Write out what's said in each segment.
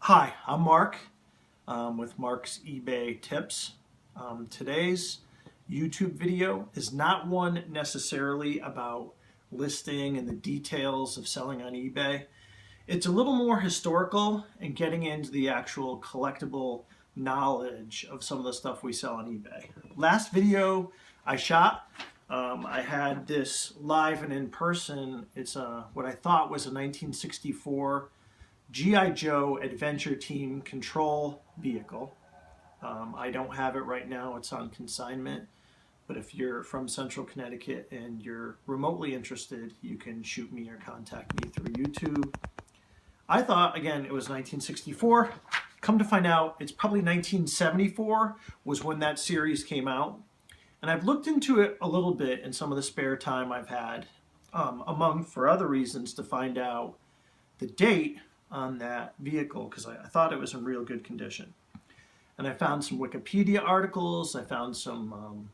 Hi, I'm Mark with Mark's eBay Tips. Today's YouTube video is not one necessarily about listing and the details of selling on eBay. It's a little more historical and getting into the actual collectible knowledge of some of the stuff we sell on eBay. Last video I shot, I had this live and in person. It's what I thought was a 1964 G.I. Joe Adventure Team control vehicle. I don't have it right now, it's on consignment, but if you're from Central Connecticut and you're remotely interested, you can shoot me or contact me through YouTube. I thought, again, it was 1964. Come to find out, it's probably 1974 was when that series came out. And I've looked into it a little bit in some of the spare time I've had, among for other reasons, to find out the date on that vehicle, because I thought it was in real good condition. And I found some Wikipedia articles, I found some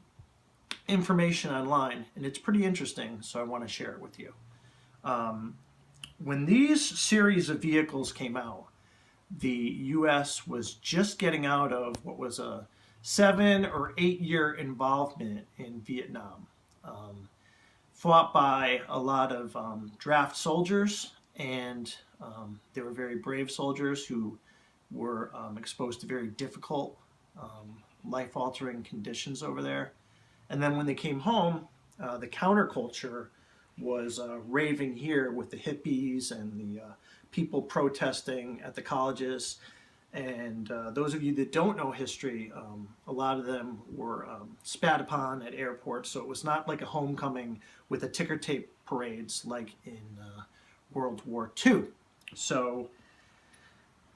information online, and it's pretty interesting, so I want to share it with you. When these series of vehicles came out, the US was just getting out of what was a 7 or 8 year involvement in Vietnam, fought by a lot of draft soldiers, and they were very brave soldiers who were exposed to very difficult, life-altering conditions over there. And then when they came home, the counterculture was raving here with the hippies and the people protesting at the colleges. And those of you that don't know history, a lot of them were spat upon at airports. So it was not like a homecoming with a ticker tape parades like in World War II. So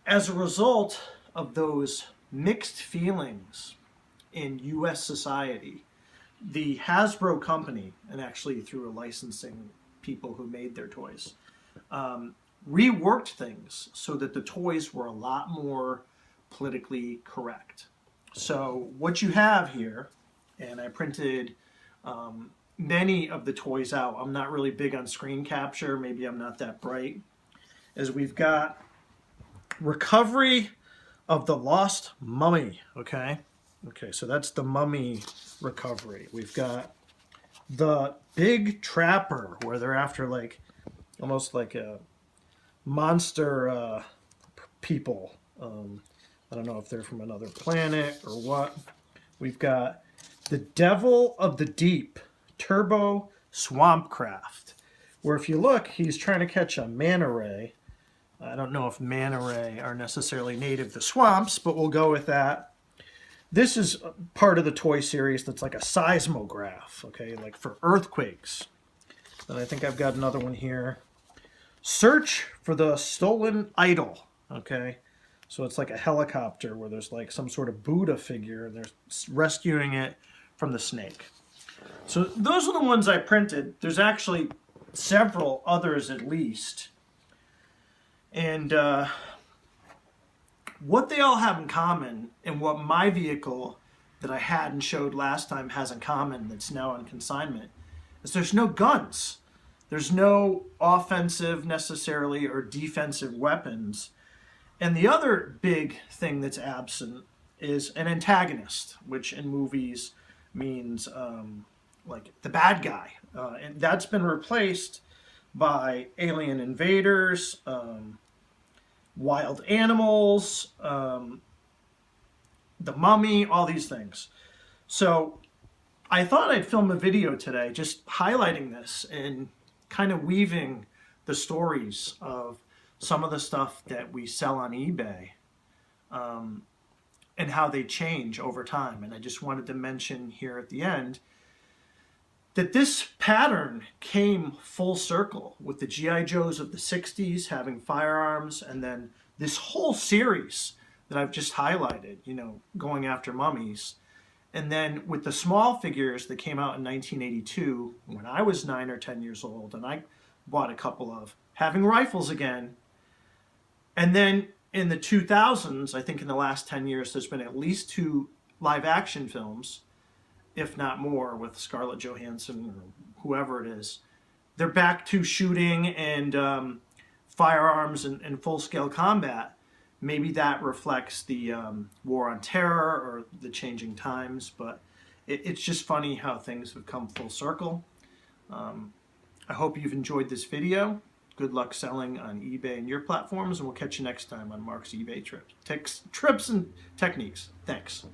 as a result of those mixed feelings in US society, the Hasbro company, and actually through a licensing people who made their toys, reworked things so that the toys were a lot more politically correct. So what you have here, and I printed many of the toys out. I'm not really big on screen capture, maybe I'm not that bright, is we've got Recovery of the Lost Mummy, okay? Okay, so that's the Mummy recovery. We've got the Big Trapper, where they're after like, almost like a monster people. I don't know if they're from another planet or what. We've got the Devil of the Deep, Turbo Swampcraft, where if you look, he's trying to catch a manta ray. I don't know if manta ray are necessarily native to swamps, but we'll go with that. This is part of the toy series that's like a seismograph, okay, like for earthquakes. And I think I've got another one here. Search for the Stolen Idol, okay? So it's like a helicopter where there's like some sort of Buddha figure and they're rescuing it from the snake. So those are the ones I printed. There's actually several others at least. And what they all have in common, and what my vehicle that I had and showed last time has in common that's now on consignment, is there's no guns. There's no offensive necessarily or defensive weapons. And the other big thing that's absent is an antagonist, which in movies means like the bad guy. And that's been replaced by alien invaders, wild animals, the mummy, all these things. So I thought I'd film a video today just highlighting this and kind of weaving the stories of some of the stuff that we sell on eBay, and how they change over time. And I just wanted to mention here at the end that this pattern came full circle with the G.I. Joes of the 60s having firearms, and then this whole series that I've just highlighted, you know, going after mummies. And then with the small figures that came out in 1982, when I was 9 or 10 years old, and I bought a couple of, having rifles again. And then in the 2000s, I think in the last 10 years, there's been at least 2 live action films, if not more, with Scarlett Johansson or whoever it is. They're back to shooting and firearms and full-scale combat. Maybe that reflects the war on terror or the changing times, but it's just funny how things have come full circle. I hope you've enjoyed this video. Good luck selling on eBay and your platforms, and we'll catch you next time on Marc's eBay trips and techniques. Thanks.